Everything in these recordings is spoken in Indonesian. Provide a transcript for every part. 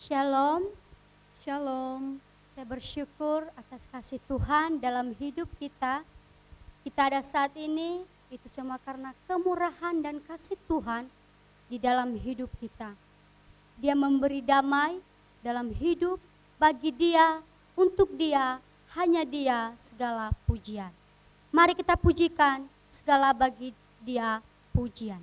Shalom, Shalom. Saya bersyukur atas kasih Tuhan dalam hidup kita. Kita ada saat ini, itu cuma karena kemurahan dan kasih Tuhan di dalam hidup kita. Dia memberi damai dalam hidup bagi Dia, untuk Dia, hanya Dia segala pujian. Mari kita pujikan segala bagi Dia pujian.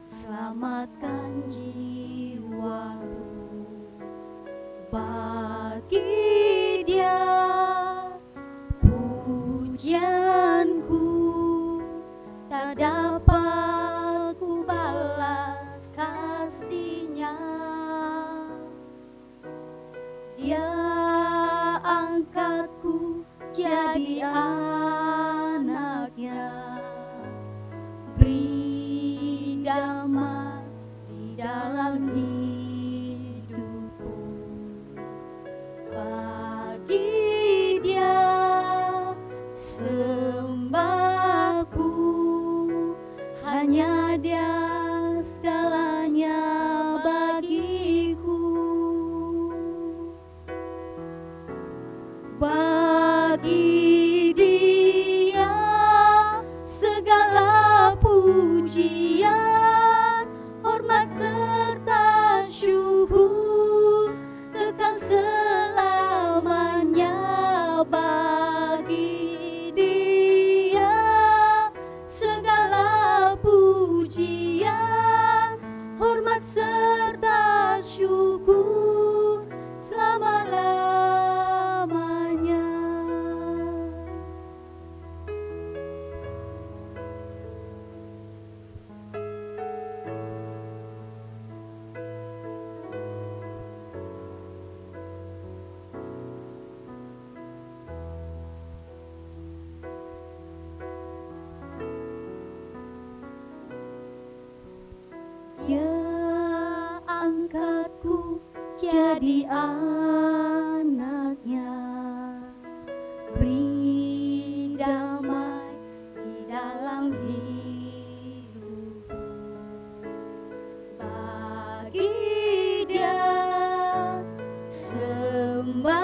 Selamatkan jiwaku, bagi Dia pujianku tak dapat ku balas kasih-Nya. Dia angkatku jadi anak-Nya, beri damai di dalam hidupku. Bagi Dia sembahku, hanya Dia segalanya bagiku. Bagi Dia segala pujian, hormat serta syukur kekal selamanya. Bagi Dia segala pujian, hormat serta syukur selama-lamanya. Dia angkatku jadi anak-Nya, beri damai di dalam hidupku. Bagi Dia sembahku,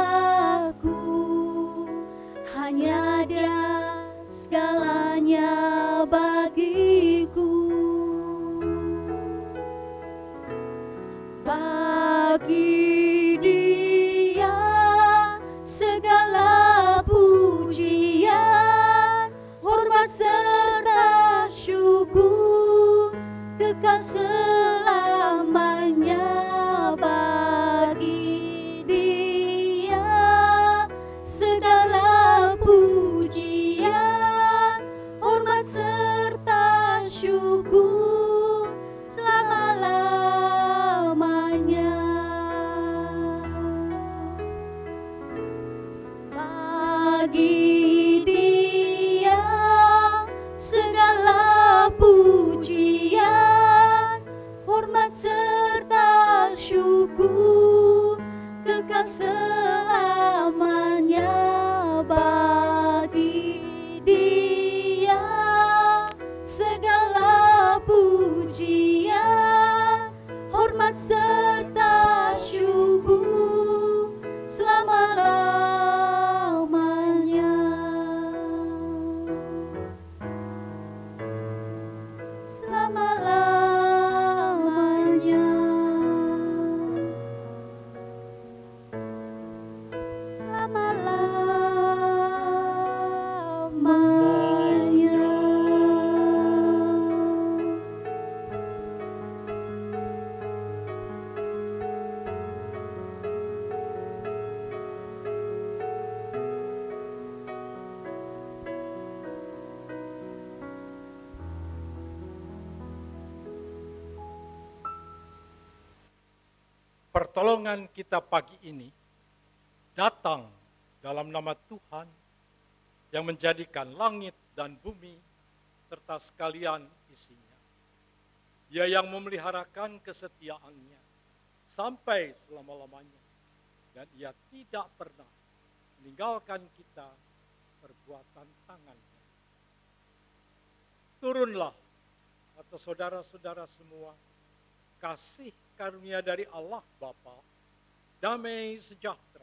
hanya Dia segalanya bagiku. Bagi Dia segala pujian, hormat serta syukur kekal selamanya. Bagi Dia segala pujian, hormat serta syukur selama-lamanya. Bagi Dia segala pujian, hormat serta syukur kekal selamanya. Bagi Dia segala pujian, hormat serta syukur selama-lamanya. pertolongan kita pagi ini datang dalam nama Tuhan yang menjadikan langit dan bumi serta sekalian isinya. Dia yang memeliharakan kesetiaannya sampai selama-lamanya, dan Ia tidak pernah meninggalkan kita perbuatan tangannya. Turunlah atas saudara-saudara semua kasih karunia dari Allah Bapa, damai sejahtera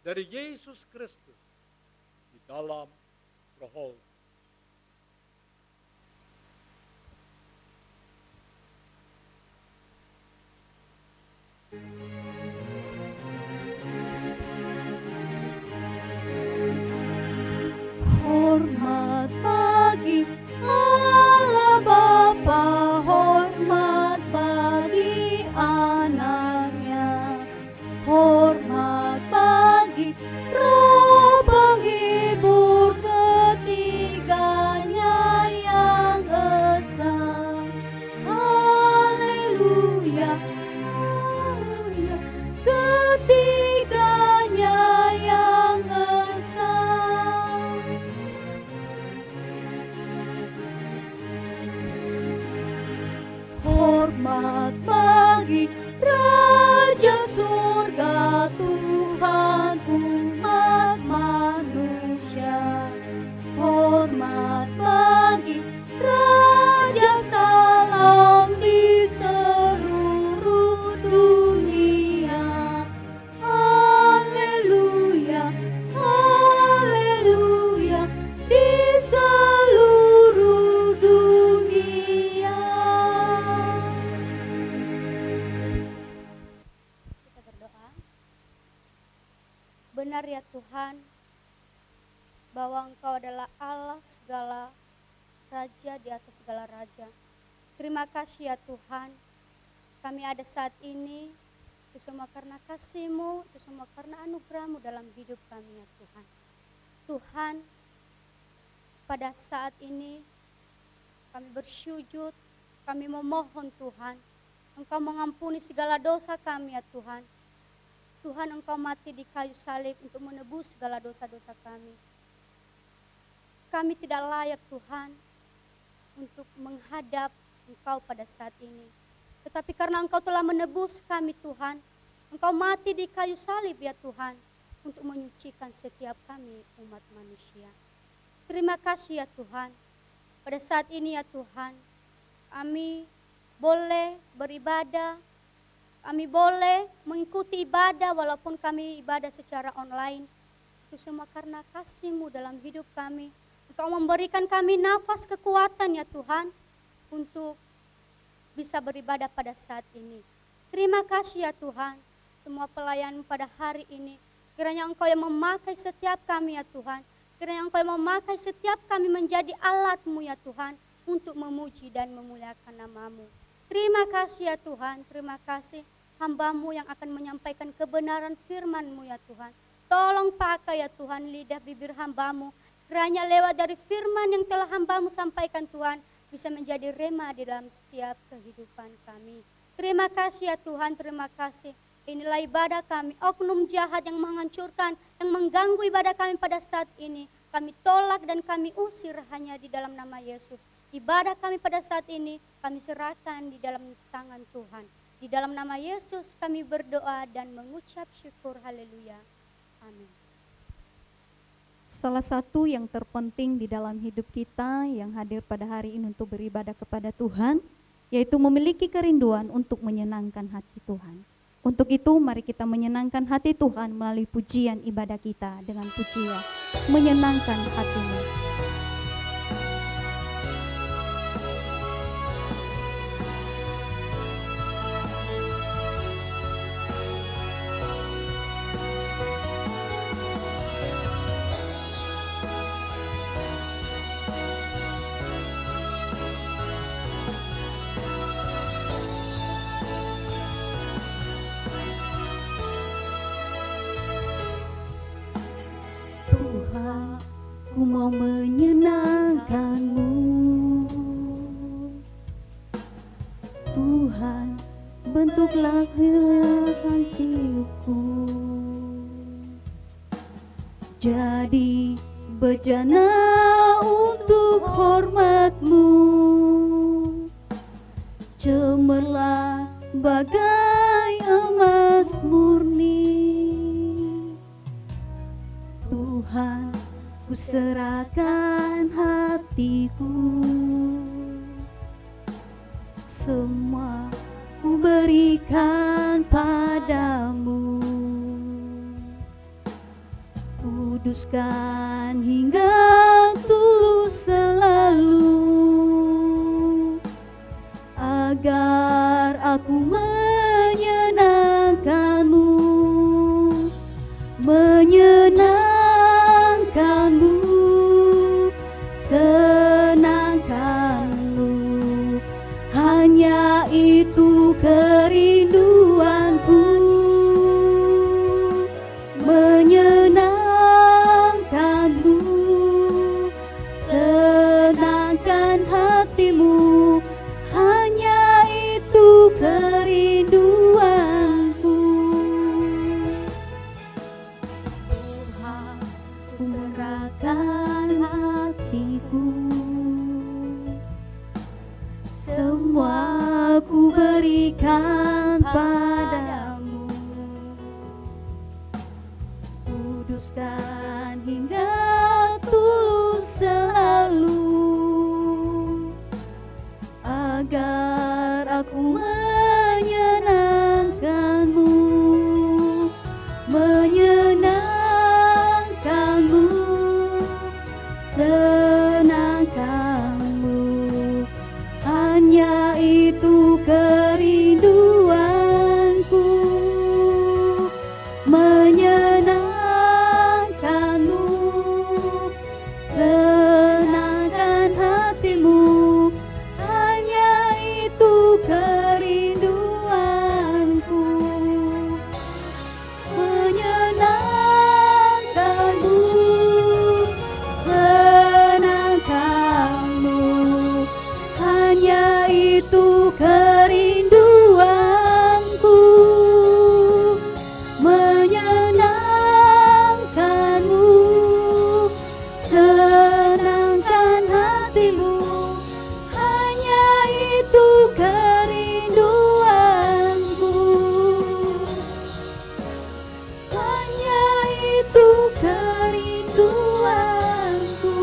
dari Yesus Kristus di dalam Roh. Hormat bagi Allah Bapa, hormat bagi anaknya, hormat bagi Roh penghibur ketiganya yang esa. Haleluya, haleluya, ketiganya yang esa. Hormat bagi Raja surga, Tuhan umat manusia. Hormat bagi Raja salam di seluruh dunia. Haleluya, haleluya, di seluruh dunia. Kita berdoa. Benar ya Tuhan, bahwa Engkau adalah Allah segala raja di atas segala raja. Terima kasih ya Tuhan, kami ada saat ini, itu semua karena kasih-Mu, itu semua karena anugerah-Mu dalam hidup kami ya Tuhan. Tuhan, pada saat ini kami bersujud, kami memohon Tuhan, Engkau mengampuni segala dosa kami ya Tuhan. Tuhan, Engkau mati di kayu salib untuk menebus segala dosa-dosa kami. Kami tidak layak Tuhan untuk menghadap Engkau pada saat ini. Tetapi karena Engkau telah menebus kami Tuhan, Engkau mati di kayu salib ya Tuhan, untuk menyucikan setiap kami umat manusia. Terima kasih ya Tuhan. Pada saat ini ya Tuhan, kami boleh beribadah, kami boleh mengikuti ibadah walaupun kami ibadah secara online. Itu semua karena kasih-Mu dalam hidup kami. Engkau memberikan kami nafas kekuatan ya Tuhan untuk bisa beribadah pada saat ini. Terima kasih ya Tuhan, semua pelayan pada hari ini. Kiranya Engkau yang memakai setiap kami ya Tuhan. Kiranya Engkau yang memakai setiap kami menjadi alat-Mu ya Tuhan untuk memuji dan memuliakan nama-Mu. Terima kasih ya Tuhan, terima kasih hamba-Mu yang akan menyampaikan kebenaran firman-Mu ya Tuhan. Tolong pakai ya Tuhan lidah bibir hamba-Mu. Kiranya lewat dari firman yang telah hamba-Mu sampaikan Tuhan, bisa menjadi rema di dalam setiap kehidupan kami. Terima kasih ya Tuhan, terima kasih. Inilah ibadah kami, oknum jahat yang menghancurkan, yang mengganggu ibadah kami pada saat ini. Kami tolak dan kami usir hanya di dalam nama Yesus. Ibadah kami pada saat ini, kami serahkan di dalam tangan Tuhan. Di dalam nama Yesus kami berdoa dan mengucap syukur, haleluya. Amin. Salah satu yang terpenting di dalam hidup kita yang hadir pada hari ini untuk beribadah kepada Tuhan, yaitu memiliki kerinduan untuk menyenangkan hati Tuhan. Untuk itu mari kita menyenangkan hati Tuhan melalui pujian ibadah kita dengan pujian menyenangkan hati-Mu. Tuhan, ku mau menyenangkan-Mu. Tuhan, bentuk untuk lahir hatiku. Jadi bejana untuk hormat-Mu, cemerlang bagai emas murni. Tuhan, ku serahkan hatiku, semua ku berikan padamu. Kuduskan hingga tulus selalu, agar aku menyenangkan-Mu, menyenangkan-Mu, senangkan-Mu. Hanya itu kerinduanku, menyenangkan-Mu, senangkan hati-Mu. Hanya itu kerinduanku. Tuhan, ku serahkan hatiku, semua ku berikan padamu. Kuduskan hingga tulus selalu, agar aku menyenangkan-Mu, menyenangkan-Mu, senangkan-Mu. Hanya itu kerinduanku, menyenangkan-Mu, senangkan hati-Mu. Hanya itu kerinduanku, menyenangkan-Mu, senangkan-Mu. Hanya itu kerinduanku, menyenangkan-Mu, senangkan hati-Mu. Hanya itu kerinduanku, hanya itu kerinduanku.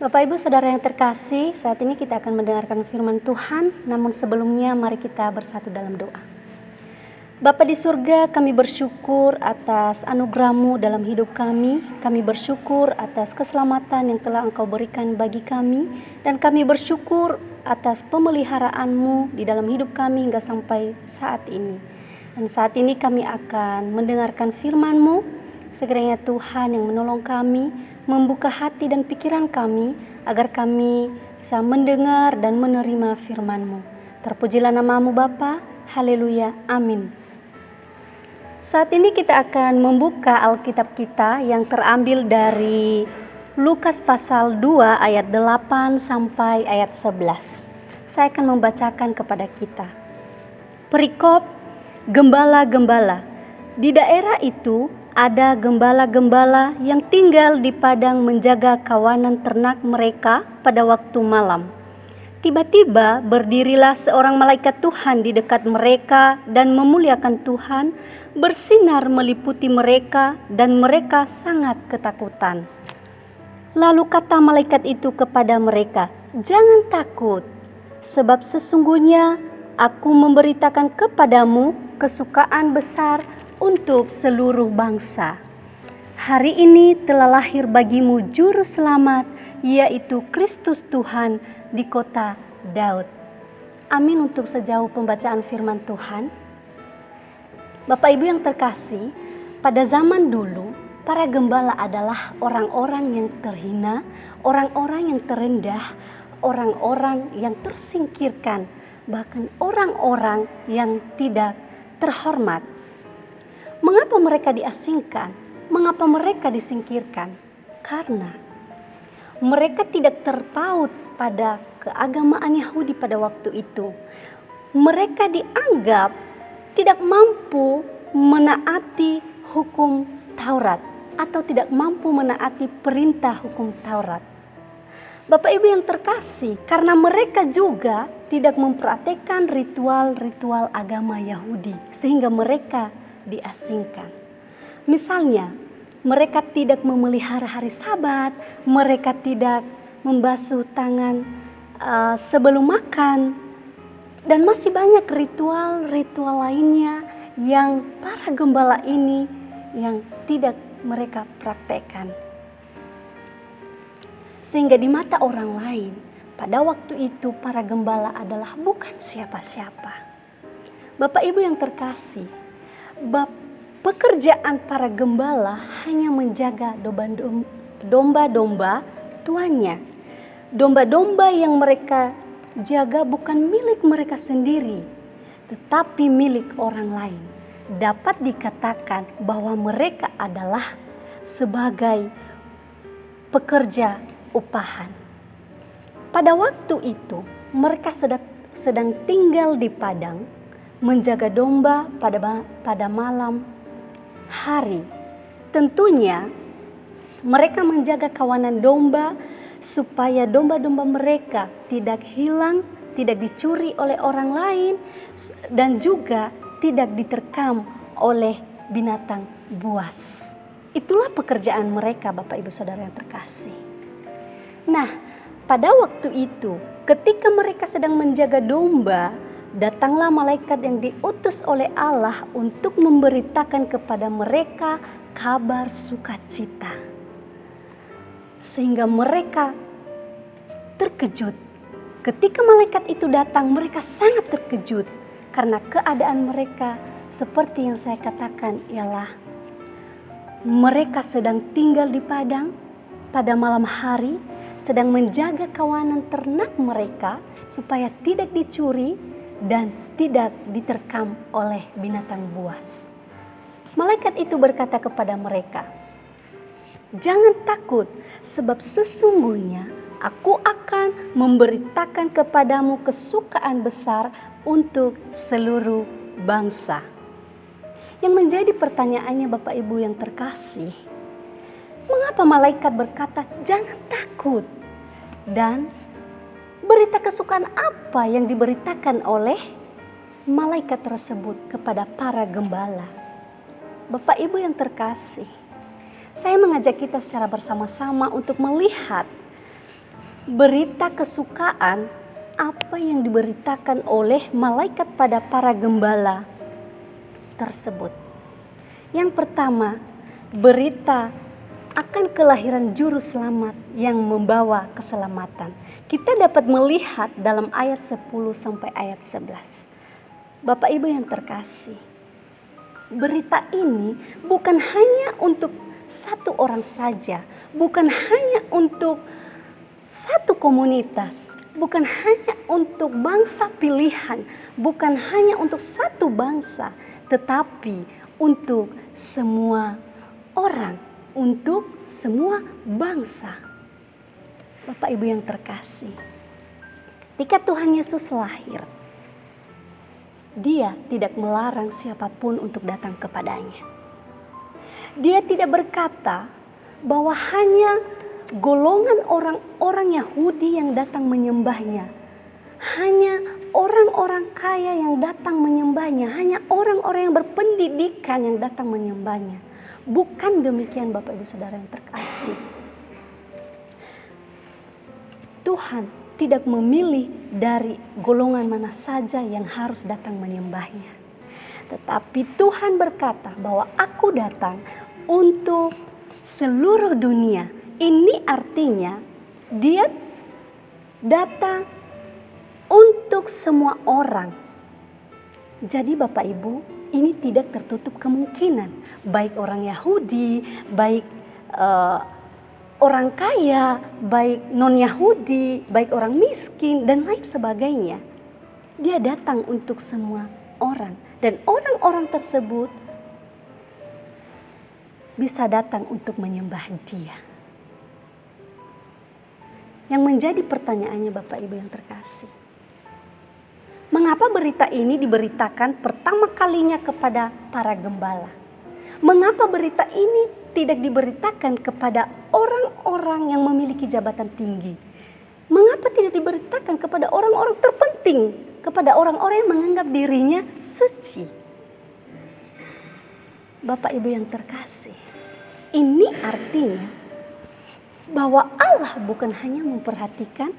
Bapak Ibu Saudara yang terkasih, saat ini kita akan mendengarkan firman Tuhan, namun sebelumnya mari kita bersatu dalam doa. Bapa di surga, kami bersyukur atas anugerah-Mu dalam hidup kami. Kami bersyukur atas keselamatan yang telah Engkau berikan bagi kami, dan kami bersyukur atas pemeliharaan-Mu di dalam hidup kami hingga sampai saat ini. Dan saat ini kami akan mendengarkan firman-Mu. Sekiranya Tuhan yang menolong kami, membuka hati dan pikiran kami, agar kami bisa mendengar dan menerima firman-Mu. Terpujilah nama-Mu Bapa, haleluya, amin. Saat ini kita akan membuka Alkitab kita yang terambil dari Lukas pasal 2 ayat 8 sampai ayat 11. Saya akan membacakan kepada kita. Perikop gembala-gembala. Di daerah itu ada gembala-gembala yang tinggal di padang menjaga kawanan ternak mereka pada waktu malam. Tiba-tiba berdirilah seorang malaikat Tuhan di dekat mereka dan memuliakan Tuhan, bersinar meliputi mereka dan mereka sangat ketakutan. Lalu kata malaikat itu kepada mereka, "Jangan takut, sebab sesungguhnya aku memberitakan kepadamu kesukaan besar untuk seluruh bangsa. Hari ini telah lahir bagimu juru selamat, yaitu Kristus Tuhan di kota Daud." Amin untuk sejauh pembacaan firman Tuhan. Bapak Ibu yang terkasih, pada zaman dulu para gembala adalah orang-orang yang terhina, orang-orang yang terendah, orang-orang yang tersingkirkan. bahkan orang-orang yang tidak terhormat. Mengapa mereka diasingkan? Mengapa mereka disingkirkan? Karena mereka tidak terpaut pada keagamaan Yahudi pada waktu itu. Mereka dianggap tidak mampu menaati hukum Taurat atau tidak mampu menaati perintah hukum Taurat. Bapak Ibu yang terkasih, karena mereka juga tidak memperhatikan ritual-ritual agama Yahudi sehingga mereka diasingkan. Misalnya, mereka tidak memelihara hari Sabat, mereka tidak membasuh tangan sebelum makan, dan masih banyak ritual-ritual lainnya yang para gembala ini yang tidak mereka praktekkan. Sehingga di mata orang lain, pada waktu itu para gembala adalah bukan siapa-siapa. Bapak Ibu yang terkasih, pekerjaan para gembala hanya menjaga domba-domba tuannya. Domba-domba yang mereka jaga bukan milik mereka sendiri, tetapi milik orang lain. Dapat dikatakan bahwa mereka adalah sebagai pekerja upahan. Pada waktu itu, mereka sedang tinggal di padang, menjaga domba pada malam hari. Tentunya mereka menjaga kawanan domba supaya domba-domba mereka tidak hilang, tidak dicuri oleh orang lain, dan juga tidak diterkam oleh binatang buas. Itulah pekerjaan mereka, Bapak Ibu Saudara yang terkasih. Nah, pada waktu itu ketika mereka sedang menjaga domba, datanglah malaikat yang diutus oleh Allah untuk memberitakan kepada mereka kabar sukacita. Sehingga mereka terkejut. Ketika malaikat itu datang, mereka sangat terkejut karena keadaan mereka seperti yang saya katakan ialah mereka sedang tinggal di padang pada malam hari, sedang menjaga kawanan ternak mereka supaya tidak dicuri dan tidak diterkam oleh binatang buas. Malaikat itu berkata kepada mereka, "Jangan takut, sebab sesungguhnya aku akan memberitakan kepadamu kesukaan besar untuk seluruh bangsa." Yang menjadi pertanyaannya Bapak Ibu yang terkasih, mengapa malaikat berkata jangan takut? Dan berita kesukaan apa yang diberitakan oleh malaikat tersebut kepada para gembala? Bapak Ibu yang terkasih, saya mengajak kita secara bersama-sama untuk melihat berita kesukaan apa yang diberitakan oleh malaikat pada para gembala tersebut. Yang pertama, berita akan kelahiran juru selamat yang membawa keselamatan. Kita dapat melihat dalam ayat 10 sampai ayat 11. Bapak Ibu yang terkasih, berita ini bukan hanya untuk satu orang saja, bukan hanya untuk satu komunitas, bukan hanya untuk bangsa pilihan, bukan hanya untuk satu bangsa, tetapi untuk semua orang, untuk semua bangsa. Bapak Ibu yang terkasih, ketika Tuhan Yesus lahir, Dia tidak melarang siapapun untuk datang kepadanya. Dia tidak berkata bahwa hanya golongan orang-orang Yahudi yang datang menyembahnya, hanya orang-orang kaya yang datang menyembahnya, hanya orang-orang yang berpendidikan yang datang menyembahnya. Bukan demikian Bapak Ibu Saudara yang terkasih. Tuhan tidak memilih dari golongan mana saja yang harus datang menyembahnya. Tetapi Tuhan berkata bahwa aku datang untuk seluruh dunia. Ini artinya Dia datang untuk semua orang. Jadi Bapak Ibu, ini tidak tertutup kemungkinan. Baik orang Yahudi, baik orang kaya, baik non-Yahudi, baik orang miskin, dan lain sebagainya. Dia datang untuk semua orang, dan orang-orang tersebut bisa datang untuk menyembah Dia. Yang menjadi pertanyaannya Bapak Ibu yang terkasih, mengapa berita ini diberitakan pertama kalinya kepada para gembala? Mengapa berita ini tidak diberitakan kepada orang-orang yang memiliki jabatan tinggi? Mengapa tidak diberitakan kepada orang-orang terpenting, kepada orang-orang yang menganggap dirinya suci? Bapak Ibu yang terkasih, ini artinya bahwa Allah bukan hanya memperhatikan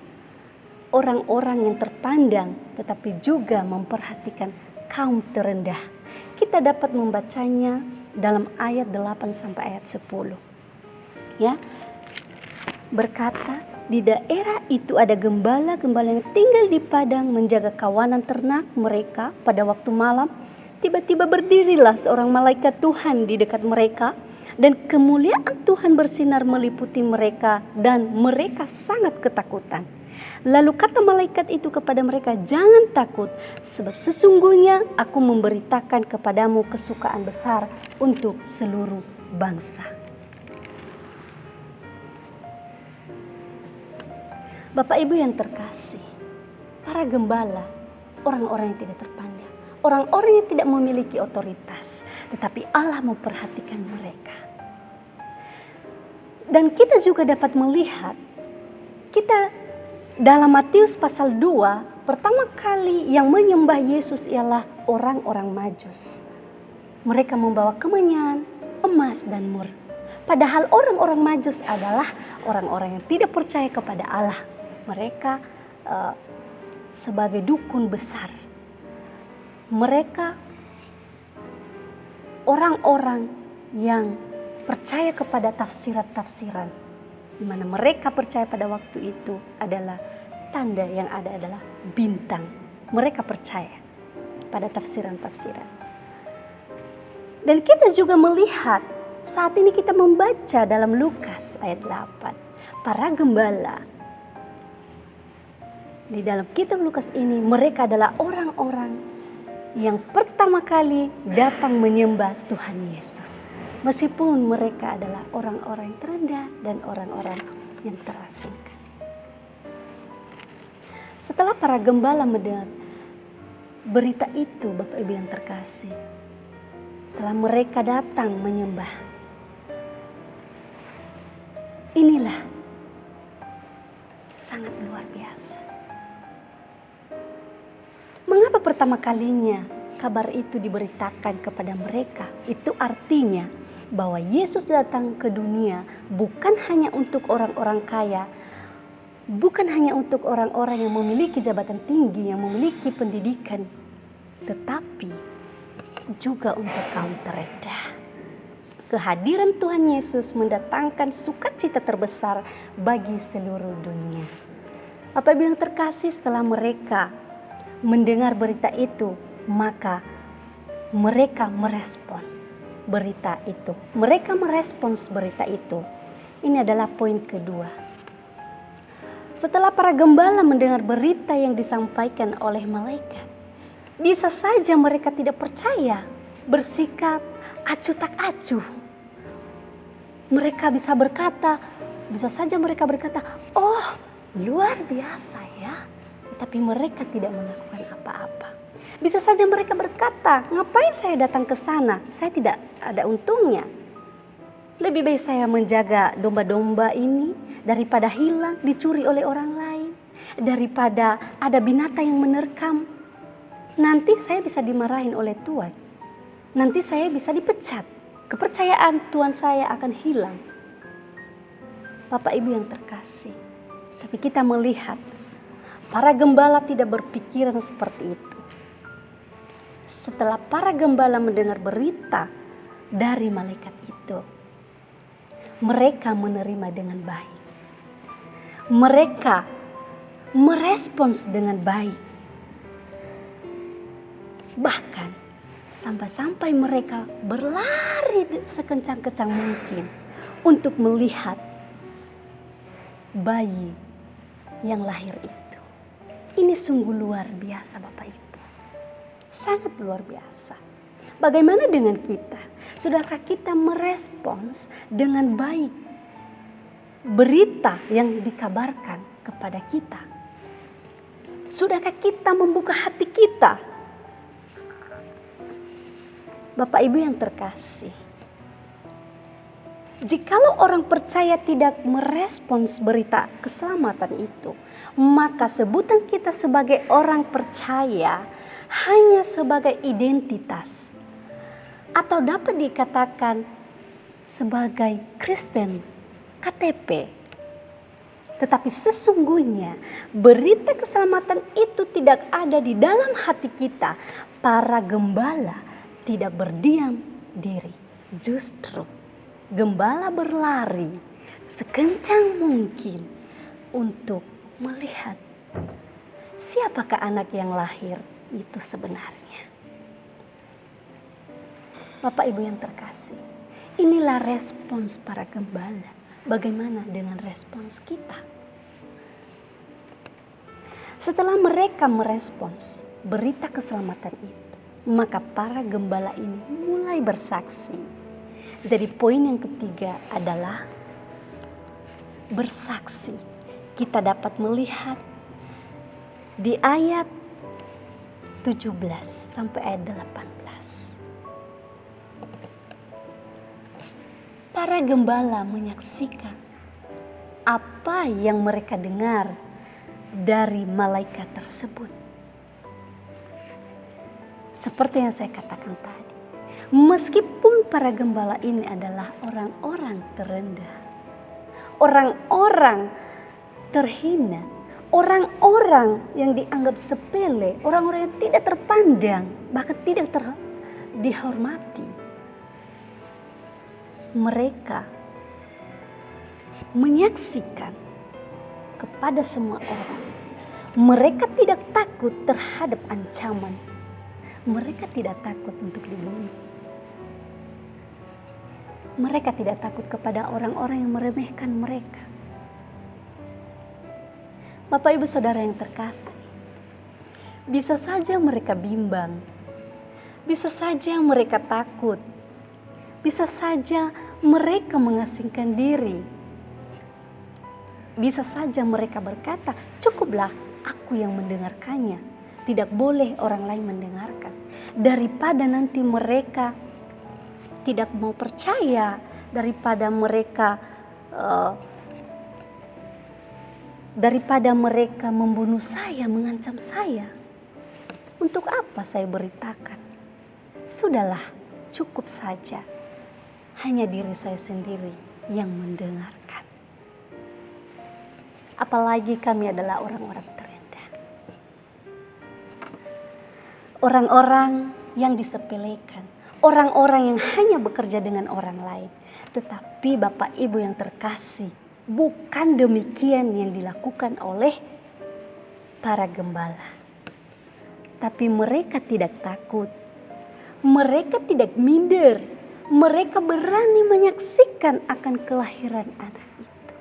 orang-orang yang terpandang, tetapi juga memperhatikan kaum terendah. Kita dapat membacanya dalam ayat 8 sampai ayat 10. Ya. Berkata, di daerah itu ada gembala-gembala yang tinggal di padang menjaga kawanan ternak mereka pada waktu malam. Tiba-tiba berdirilah seorang malaikat Tuhan di dekat mereka, dan kemuliaan Tuhan bersinar meliputi mereka, dan mereka sangat ketakutan. Lalu kata malaikat itu kepada mereka, jangan takut, sebab sesungguhnya aku memberitakan kepadamu kesukaan besar untuk seluruh bangsa. Bapak Ibu yang terkasih, para gembala, orang-orang yang tidak terpandang, orang-orang yang tidak memiliki otoritas, tetapi Allah memperhatikan mereka. Dan kita juga dapat melihat, kita dalam Matius pasal 2, pertama kali yang menyembah Yesus ialah orang-orang Majus. Mereka membawa kemenyan, emas, dan mur. Padahal orang-orang Majus adalah orang-orang yang tidak percaya kepada Allah. Mereka sebagai dukun besar. Mereka orang-orang yang percaya kepada tafsiran-tafsiran, di mana mereka percaya pada waktu itu adalah tanda yang ada adalah bintang. Mereka percaya pada tafsiran-tafsiran. Dan kita juga melihat saat ini kita membaca dalam Lukas ayat 8. Para gembala di dalam kitab Lukas ini, mereka adalah orang-orang yang pertama kali datang menyembah Tuhan Yesus. Meskipun mereka adalah orang-orang yang terendah dan orang-orang yang terasingkan. Setelah para gembala mendengar berita itu, Bapak Ibu yang terkasih, setelah mereka datang menyembah, inilah sangat luar biasa. Mengapa pertama kalinya kabar itu diberitakan kepada mereka? Itu artinya bahwa Yesus datang ke dunia bukan hanya untuk orang-orang kaya, bukan hanya untuk orang-orang yang memiliki jabatan tinggi, yang memiliki pendidikan, tetapi juga untuk kaum terendah. Kehadiran Tuhan Yesus mendatangkan sukacita terbesar bagi seluruh dunia. Bapak Ibu yang terkasih, setelah mereka mendengar berita itu, maka mereka merespon berita itu. Mereka merespons berita itu. Ini adalah poin kedua. Setelah para gembala mendengar berita yang disampaikan oleh malaikat, bisa saja mereka tidak percaya, bersikap acuh tak acuh. Mereka bisa saja mereka berkata, oh luar biasa ya. Tapi mereka tidak melakukan apa-apa. Bisa saja mereka berkata, ngapain saya datang ke sana? Saya tidak ada untungnya. Lebih baik saya menjaga domba-domba ini daripada hilang, dicuri oleh orang lain. Daripada ada binatang yang menerkam. Nanti saya bisa dimarahin oleh Tuhan. Nanti saya bisa dipecat. Kepercayaan Tuhan saya akan hilang. Bapak Ibu yang terkasih. Tapi kita melihat para gembala tidak berpikiran seperti itu. Setelah para gembala mendengar berita dari malaikat itu, mereka menerima dengan baik. Mereka merespons dengan baik. Bahkan sampai-sampai mereka berlari sekencang-kencang mungkin untuk melihat bayi yang lahir itu. Ini sungguh luar biasa Bapak Ibu. Sangat luar biasa. Bagaimana dengan kita? Sudahkah kita merespons dengan baik berita yang dikabarkan kepada kita? Sudahkah kita membuka hati kita? Bapak Ibu yang terkasih, jikalau orang percaya tidak merespons berita keselamatan itu, maka sebutan kita sebagai orang percaya hanya sebagai identitas, atau dapat dikatakan sebagai Kristen KTP. Tetapi sesungguhnya berita keselamatan itu tidak ada di dalam hati kita. Para gembala tidak berdiam diri, justru gembala berlari sekencang mungkin untuk melihat siapakah anak yang lahir itu sebenarnya. Bapak Ibu yang terkasih, inilah respons para gembala. Bagaimana dengan respons kita? Setelah mereka merespons berita keselamatan itu, maka para gembala ini mulai bersaksi. Jadi poin yang ketiga adalah bersaksi. Kita dapat melihat di ayat 17 sampai ayat 18. Para gembala menyaksikan apa yang mereka dengar dari malaikat tersebut. Seperti yang saya katakan tadi, meskipun para gembala ini adalah orang-orang terendah, orang-orang terhina, orang-orang yang dianggap sepele, orang-orang yang tidak terpandang, bahkan tidak dihormati. Mereka menyaksikan kepada semua orang. Mereka tidak takut terhadap ancaman. Mereka tidak takut untuk dibunuh. Mereka tidak takut kepada orang-orang yang meremehkan mereka. Bapak Ibu Saudara yang terkasih, bisa saja mereka bimbang, bisa saja mereka takut, bisa saja mereka mengasingkan diri, bisa saja mereka berkata, cukuplah aku yang mendengarkannya, tidak boleh orang lain mendengarkan. Daripada nanti mereka tidak mau percaya, daripada mereka membunuh saya, mengancam saya. Untuk apa saya beritakan? Sudahlah, cukup saja. Hanya diri saya sendiri yang mendengarkan. Apalagi kami adalah orang-orang terendah. Orang-orang yang disepelekan. Orang-orang yang hanya bekerja dengan orang lain. Tetapi Bapak Ibu yang terkasih, bukan demikian yang dilakukan oleh para gembala. Tapi mereka tidak takut. Mereka tidak minder. Mereka berani menyaksikan akan kelahiran anak itu.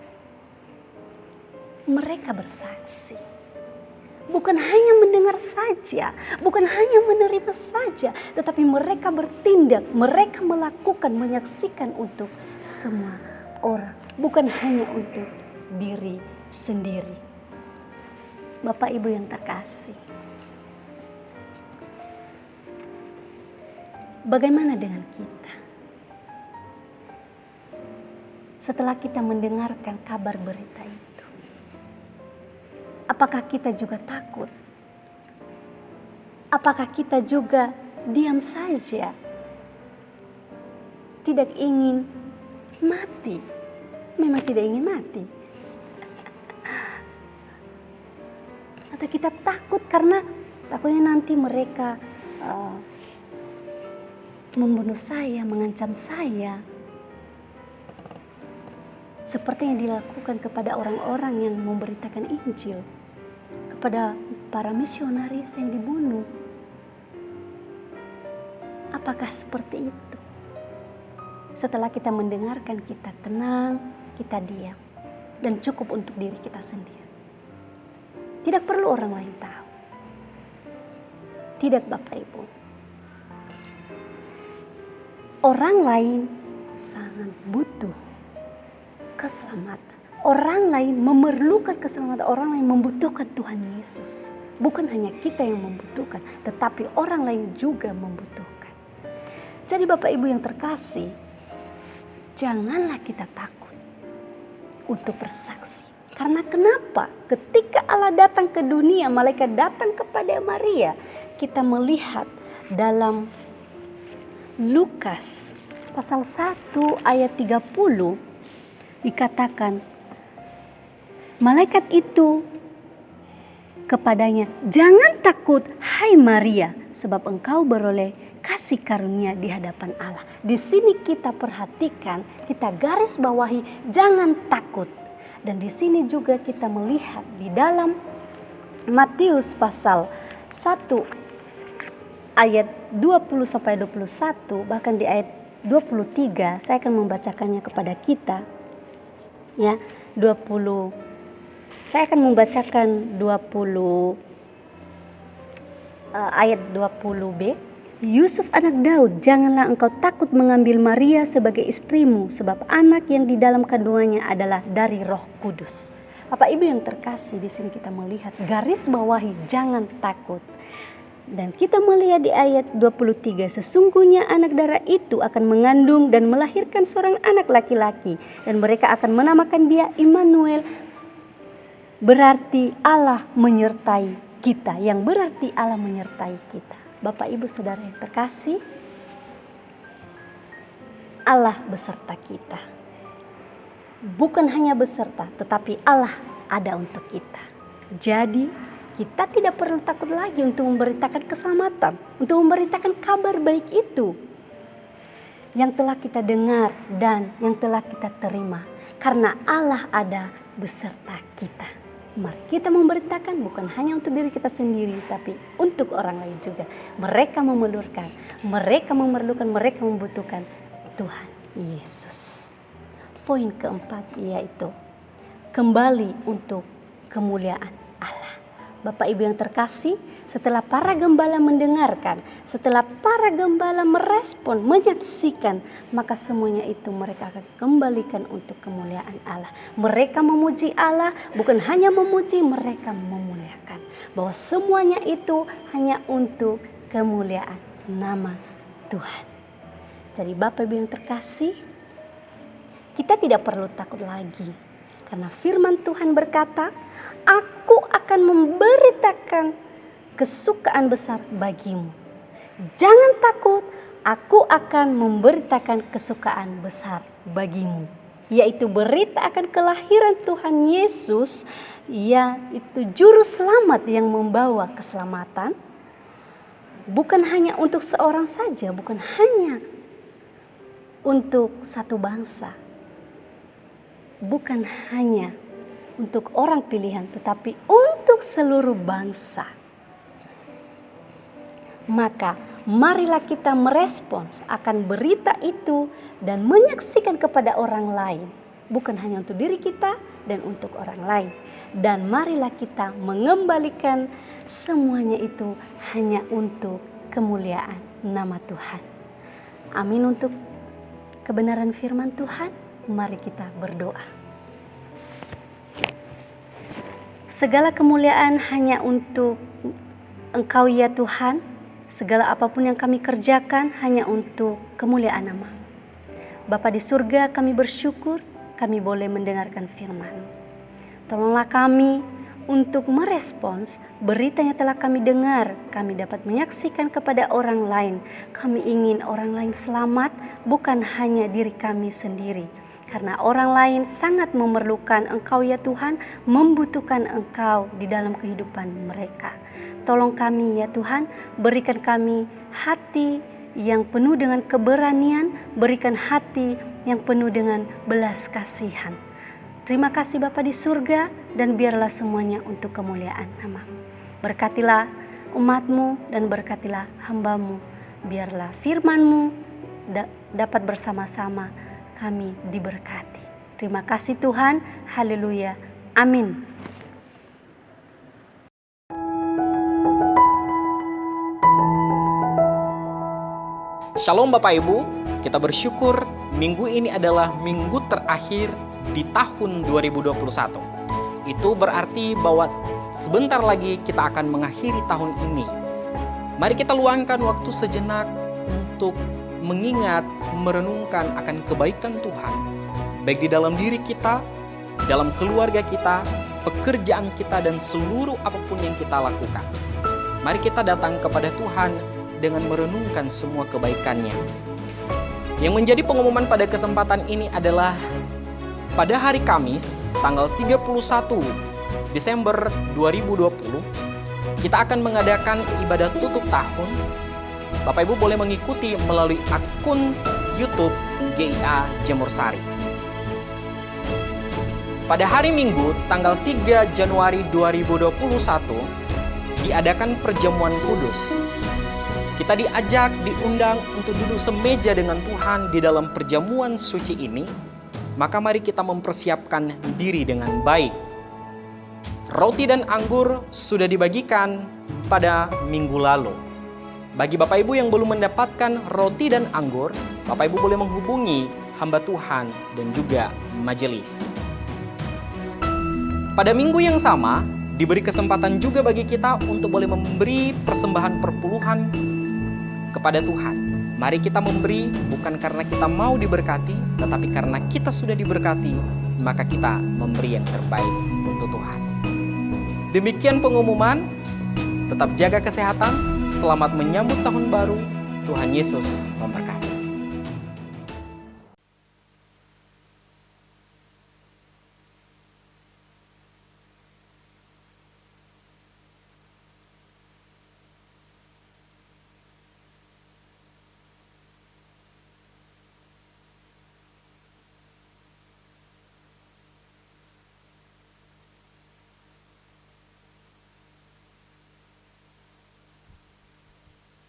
Mereka bersaksi. Bukan hanya mendengar saja, bukan hanya menerima saja, tetapi mereka bertindak, mereka melakukan, menyaksikan untuk semua orang. Bukan hanya untuk diri sendiri. Bapak Ibu yang terkasih, bagaimana dengan kita? Setelah kita mendengarkan kabar berita itu, apakah kita juga takut? Apakah kita juga diam saja? Tidak ingin mati? Memang tidak ingin mati. Atau kita takut karena takutnya nanti mereka membunuh saya, mengancam saya. Seperti yang dilakukan kepada orang-orang yang memberitakan Injil, kepada para misionaris yang dibunuh. Apakah seperti itu? Setelah kita mendengarkan, kita tenang, kita diam, dan cukup untuk diri kita sendiri. Tidak perlu orang lain tahu. Tidak Bapak Ibu. Orang lain sangat butuh keselamatan. Orang lain memerlukan keselamatan. Orang lain membutuhkan Tuhan Yesus. Bukan hanya kita yang membutuhkan, tetapi orang lain juga membutuhkan. Jadi Bapak Ibu yang terkasih, janganlah kita takut untuk bersaksi. Karena kenapa? Ketika Allah datang ke dunia, malaikat datang kepada Maria, kita melihat dalam Lukas pasal 1 ayat 30 dikatakan, malaikat itu kepadanya, "Jangan takut, hai Maria, sebab engkau beroleh kasih karunia di hadapan Allah." Di sini kita perhatikan, kita garis bawahi, jangan takut. Dan di sini juga kita melihat di dalam Matius pasal 1 ayat 20 sampai 21, bahkan di ayat 23, saya akan membacakannya kepada kita. Ya, 20. Saya akan membacakan 20 ayat 20b. Yusuf anak Daud, janganlah engkau takut mengambil Maria sebagai istrimu, sebab anak yang di dalam kandungannya adalah dari Roh Kudus. Bapak Ibu yang terkasih, di sini kita melihat garis bawahi jangan takut. Dan kita melihat di ayat 23, sesungguhnya anak darah itu akan mengandung dan melahirkan seorang anak laki-laki, dan mereka akan menamakan dia Immanuel, berarti Allah menyertai kita, yang berarti Allah menyertai kita. Bapak Ibu Saudara yang terkasih, Allah beserta kita. Bukan hanya beserta, tetapi Allah ada untuk kita. Jadi kita tidak perlu takut lagi untuk memberitakan keselamatan, untuk memberitakan kabar baik itu yang telah kita dengar dan yang telah kita terima. Karena Allah ada beserta kita. Mari kita memberitakan bukan hanya untuk diri kita sendiri, tapi untuk orang lain juga. Mereka memerlukan, mereka membutuhkan Tuhan Yesus. Poin keempat yaitu kembali untuk kemuliaan Allah. Bapak Ibu yang terkasih, setelah para gembala mendengarkan, setelah para gembala merespon, menyaksikan, maka semuanya itu mereka akan kembalikan untuk kemuliaan Allah. Mereka memuji Allah, bukan hanya memuji, mereka memuliakan. Bahwa semuanya itu hanya untuk kemuliaan nama Tuhan. Jadi Bapak Ibu yang terkasih, kita tidak perlu takut lagi. Karena firman Tuhan berkata, Aku akan memberitakan kesukaan besar bagimu. Jangan takut, aku akan memberitakan kesukaan besar bagimu. Yaitu berita akan kelahiran Tuhan Yesus, yaitu juru selamat yang membawa keselamatan. Bukan hanya untuk seorang saja, bukan hanya untuk satu bangsa. Bukan hanya untuk orang pilihan, tetapi untuk seluruh bangsa. Maka marilah kita merespons akan berita itu dan menyaksikan kepada orang lain. Bukan hanya untuk diri kita dan untuk orang lain. Dan marilah kita mengembalikan semuanya itu hanya untuk kemuliaan nama Tuhan. Amin. Untuk kebenaran firman Tuhan, mari kita berdoa. Segala kemuliaan hanya untuk Engkau ya Tuhan. Segala apapun yang kami kerjakan hanya untuk kemuliaan nama. Bapa di surga, kami bersyukur kami boleh mendengarkan firman. Tolonglah kami untuk merespons berita yang telah kami dengar. Kami dapat menyaksikan kepada orang lain. Kami ingin orang lain selamat, bukan hanya diri kami sendiri. Karena orang lain sangat memerlukan Engkau ya Tuhan, membutuhkan Engkau di dalam kehidupan mereka. Tolong kami ya Tuhan, berikan kami hati yang penuh dengan keberanian, berikan hati yang penuh dengan belas kasihan. Terima kasih Bapa di surga, dan biarlah semuanya untuk kemuliaan nama. Berkatilah umat-Mu dan berkatilah hamba-Mu. Biarlah firman-Mu dapat bersama-sama kami diberkati. Terima kasih Tuhan. Haleluya. Amin. Shalom Bapak Ibu, kita bersyukur minggu ini adalah minggu terakhir di tahun 2021. Itu berarti bahwa sebentar lagi kita akan mengakhiri tahun ini. Mari kita luangkan waktu sejenak untuk mengingat, merenungkan akan kebaikan Tuhan, baik di dalam diri kita, dalam keluarga kita, pekerjaan kita, dan seluruh apapun yang kita lakukan. Mari kita datang kepada Tuhan dengan merenungkan semua kebaikannya. Yang menjadi pengumuman pada kesempatan ini adalah pada hari Kamis, tanggal 31 Desember 2020, kita akan mengadakan ibadah tutup tahun. Bapak Ibu boleh mengikuti melalui akun YouTube GIA Jemur Sari. Pada hari Minggu, tanggal 3 Januari 2021, diadakan perjamuan kudus. Kita diajak, diundang untuk duduk semeja dengan Tuhan di dalam perjamuan suci ini. Maka mari kita mempersiapkan diri dengan baik. Roti dan anggur sudah dibagikan pada minggu lalu. Bagi Bapak Ibu yang belum mendapatkan roti dan anggur, Bapak Ibu boleh menghubungi hamba Tuhan dan juga majelis. Pada minggu yang sama, diberi kesempatan juga bagi kita untuk boleh memberi persembahan perpuluhan kepada Tuhan. Mari kita memberi bukan karena kita mau diberkati, tetapi karena kita sudah diberkati, maka kita memberi yang terbaik untuk Tuhan. Demikian pengumuman, tetap jaga kesehatan, selamat menyambut tahun baru, Tuhan Yesus memberkati.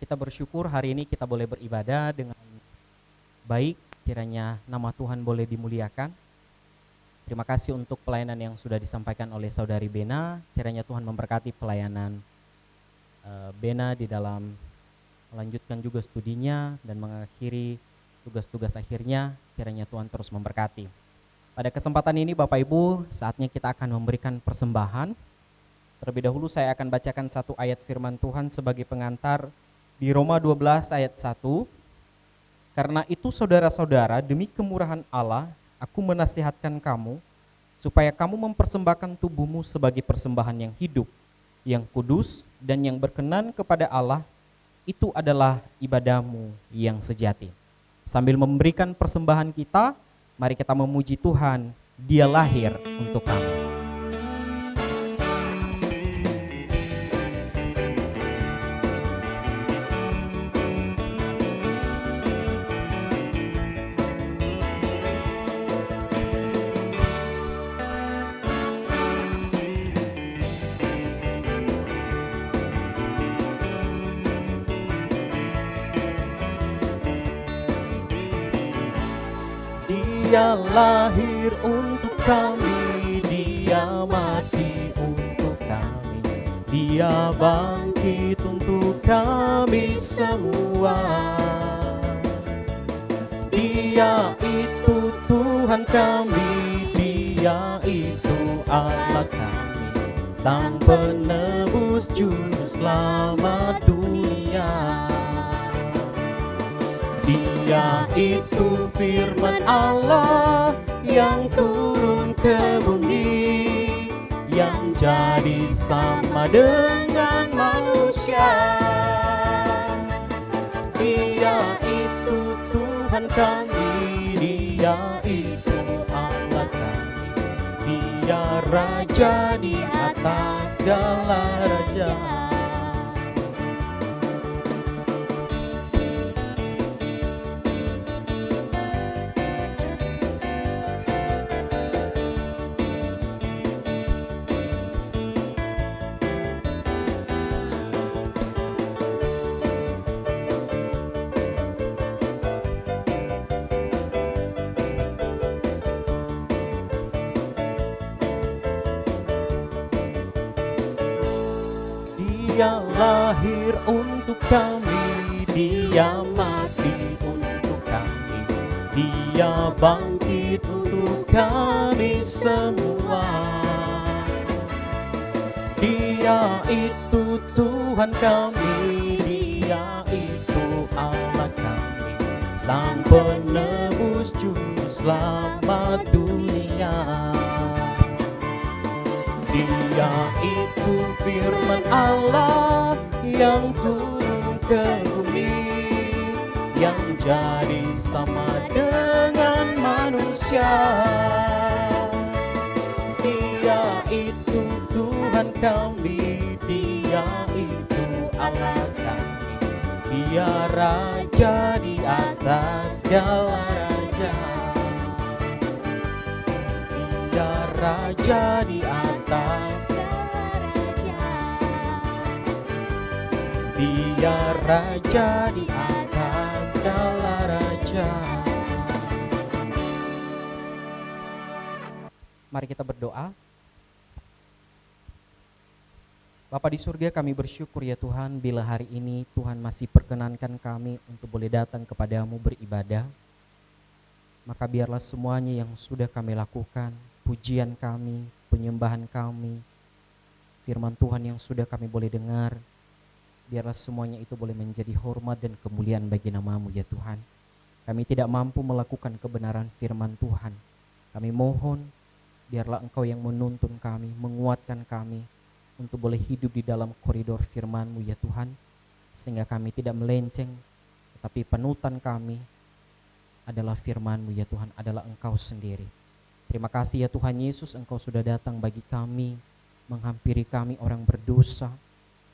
Kita bersyukur hari ini kita boleh beribadah dengan baik, kiranya nama Tuhan boleh dimuliakan. Terima kasih untuk pelayanan yang sudah disampaikan oleh Saudari Bena, kiranya Tuhan memberkati pelayanan Bena di dalam melanjutkan juga studinya dan mengakhiri tugas-tugas akhirnya, kiranya Tuhan terus memberkati. Pada kesempatan ini Bapak Ibu, saatnya kita akan memberikan persembahan. Terlebih dahulu saya akan bacakan satu ayat firman Tuhan sebagai pengantar di Roma 12 ayat 1. Karena itu saudara-saudara, demi kemurahan Allah, aku menasihatkan kamu, supaya kamu mempersembahkan tubuhmu sebagai persembahan yang hidup, yang kudus, dan yang berkenan kepada Allah, itu adalah ibadahmu yang sejati. Sambil memberikan persembahan kita, mari kita memuji Tuhan, Dia lahir untuk kami. Dia lahir untuk kami, Dia mati untuk kami, Dia bangkit untuk kami semua. Dia itu Tuhan kami, Dia itu Allah kami, Sang Penebus Juru Selamat dunia. Dia itu firman Allah yang turun ke bumi, yang jadi sama dengan manusia. Dia itu Tuhan kami, Dia itu Allah kami, Dia Raja di atas segala raja. Dia lahir untuk kami, Dia mati Dia bangkit untuk kami semua. Dia itu Tuhan kami, Dia itu Allah kami, Sang penebus juru selamat dunia. Dia itu firman Allah yang turun ke bumi, yang jadi sama dengan manusia. Dia itu Tuhan kami, Dia itu Allah kami, Dia Raja di atas segala raja. Dia Raja di atas segala raja. Dia Raja di atas segala raja. Mari kita berdoa. Bapa di surga, kami bersyukur ya Tuhan bila hari ini Tuhan masih perkenankan kami untuk boleh datang kepadamu beribadah. Maka biarlah semuanya yang sudah kami lakukan, pujian kami, penyembahan kami, firman Tuhan yang sudah kami boleh dengar, biarlah semuanya itu boleh menjadi hormat dan kemuliaan bagi nama-Mu ya Tuhan. Kami tidak mampu melakukan kebenaran firman Tuhan. Kami mohon biarlah Engkau yang menuntun kami, menguatkan kami untuk boleh hidup di dalam koridor firman-Mu ya Tuhan, sehingga kami tidak melenceng, tetapi panutan kami adalah firman-Mu ya Tuhan, adalah Engkau sendiri. Terima kasih ya Tuhan Yesus, Engkau sudah datang bagi kami, menghampiri kami orang berdosa.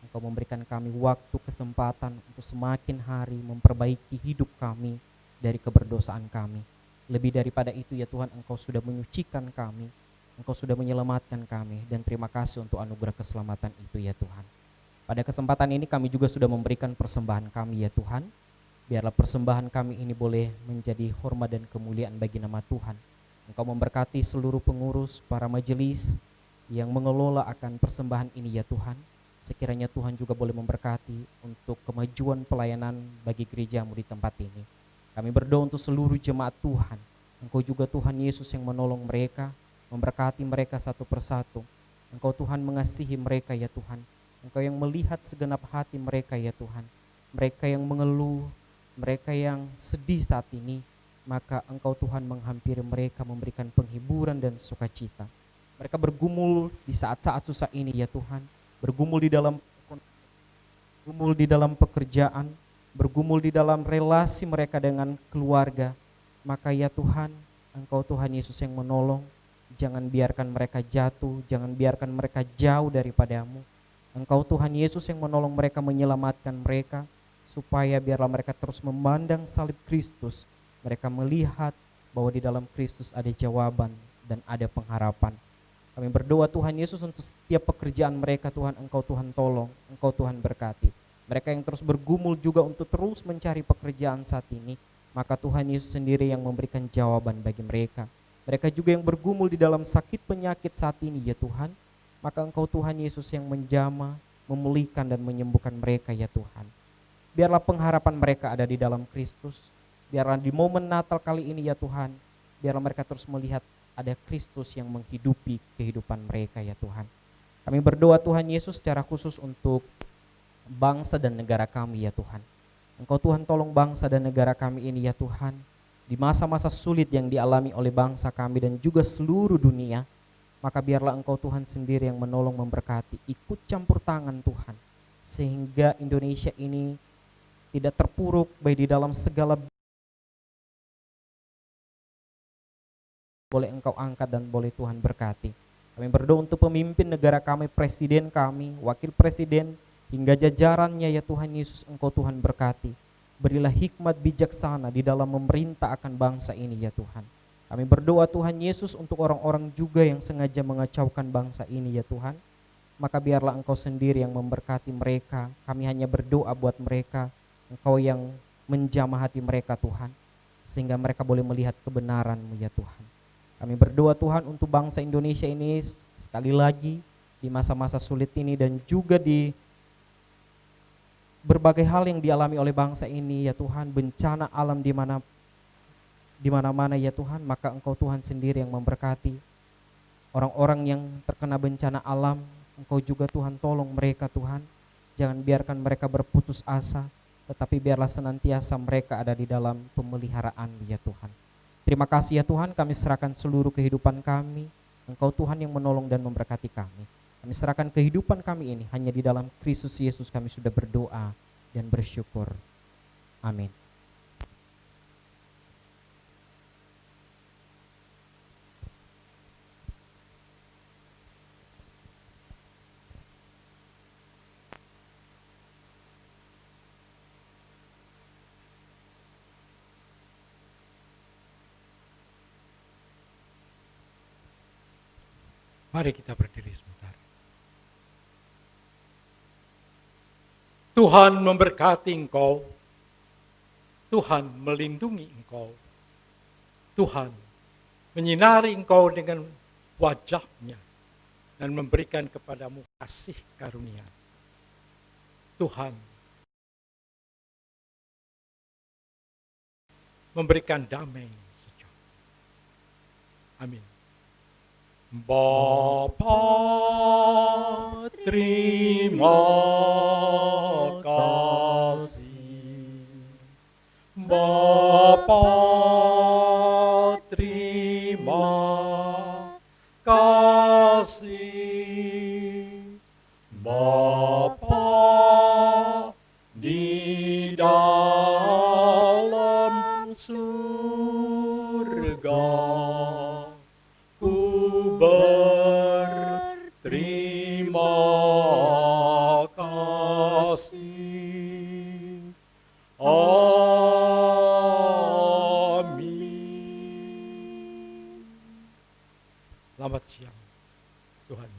Engkau memberikan kami waktu, kesempatan untuk semakin hari memperbaiki hidup kami dari keberdosaan kami. Lebih daripada itu ya Tuhan, Engkau sudah menyucikan kami, Engkau sudah menyelamatkan kami, dan terima kasih untuk anugerah keselamatan itu ya Tuhan. Pada kesempatan ini kami juga sudah memberikan persembahan kami ya Tuhan. Biarlah persembahan kami ini boleh menjadi hormat dan kemuliaan bagi nama Tuhan. Engkau memberkati seluruh pengurus, para majelis yang mengelola akan persembahan ini ya Tuhan. Sekiranya Tuhan juga boleh memberkati untuk kemajuan pelayanan bagi gereja-Mu di tempat ini. Kami berdoa untuk seluruh jemaat Tuhan. Engkau juga Tuhan Yesus yang menolong mereka, memberkati mereka satu persatu. Engkau Tuhan mengasihi mereka ya Tuhan. Engkau yang melihat segenap hati mereka ya Tuhan. Mereka yang mengeluh, mereka yang sedih saat ini, maka Engkau Tuhan menghampiri mereka, memberikan penghiburan dan sukacita. Mereka bergumul di saat-saat susah ini ya Tuhan, bergumul di dalam pekerjaan, bergumul di dalam relasi mereka dengan keluarga. Maka ya Tuhan, Engkau Tuhan Yesus yang menolong. Jangan biarkan mereka jatuh, jangan biarkan mereka jauh daripada-Mu. Engkau Tuhan Yesus yang menolong mereka, menyelamatkan mereka, supaya biarlah mereka terus memandang salib Kristus. Mereka melihat bahwa di dalam Kristus ada jawaban dan ada pengharapan. Kami berdoa Tuhan Yesus untuk setiap pekerjaan mereka Tuhan, Engkau Tuhan tolong, Engkau Tuhan berkati. Mereka yang terus bergumul juga untuk terus mencari pekerjaan saat ini, maka Tuhan Yesus sendiri yang memberikan jawaban bagi mereka. Mereka juga yang bergumul di dalam sakit penyakit saat ini ya Tuhan, maka Engkau Tuhan Yesus yang menjamah, memulihkan dan menyembuhkan mereka ya Tuhan. Biarlah pengharapan mereka ada di dalam Kristus. Biarlah di momen Natal kali ini ya Tuhan, biarlah mereka terus melihat ada Kristus yang menghidupi kehidupan mereka ya Tuhan. Kami berdoa Tuhan Yesus secara khusus untuk bangsa dan negara kami ya Tuhan. Engkau Tuhan tolong bangsa dan negara kami ini ya Tuhan. Di masa-masa sulit yang dialami oleh bangsa kami dan juga seluruh dunia, maka biarlah Engkau Tuhan sendiri yang menolong, memberkati, ikut campur tangan Tuhan, sehingga Indonesia ini tidak terpuruk baik di dalam segala boleh Engkau angkat dan boleh Tuhan berkati. Kami berdoa untuk pemimpin negara kami, presiden kami, wakil presiden, hingga jajarannya ya Tuhan Yesus, Engkau Tuhan berkati. Berilah hikmat bijaksana di dalam memerintah akan bangsa ini ya Tuhan. Kami berdoa Tuhan Yesus untuk orang-orang juga yang sengaja mengacaukan bangsa ini ya Tuhan. Maka biarlah Engkau sendiri yang memberkati mereka. Kami hanya berdoa buat mereka, Engkau yang menjamah hati mereka Tuhan, sehingga mereka boleh melihat kebenaran-Mu ya Tuhan. Kami berdoa Tuhan untuk bangsa Indonesia ini sekali lagi di masa-masa sulit ini, dan juga di berbagai hal yang dialami oleh bangsa ini ya Tuhan, bencana alam di mana di mana-mana ya Tuhan, maka Engkau Tuhan sendiri yang memberkati. Orang-orang yang terkena bencana alam, Engkau juga Tuhan tolong mereka Tuhan. Jangan biarkan mereka berputus asa, tetapi biarlah senantiasa mereka ada di dalam pemeliharaan ya Tuhan. Terima kasih ya Tuhan, kami serahkan seluruh kehidupan kami. Engkau Tuhan yang menolong dan memberkati kami. Kami serahkan kehidupan kami ini hanya di dalam Kristus Yesus kami sudah berdoa dan bersyukur. Amin. Mari kita berdiri sebentar. Tuhan memberkati engkau. Tuhan melindungi engkau. Tuhan menyinari engkau dengan wajah-Nya dan memberikan kepadamu kasih karunia. Tuhan memberikan damai sejahtera. Amin. Bapa, terima kasih. Bapa, terima kasih. Bapa di dalam surga, ku berterima kasih. Amin. Selamat siang, Tuhan.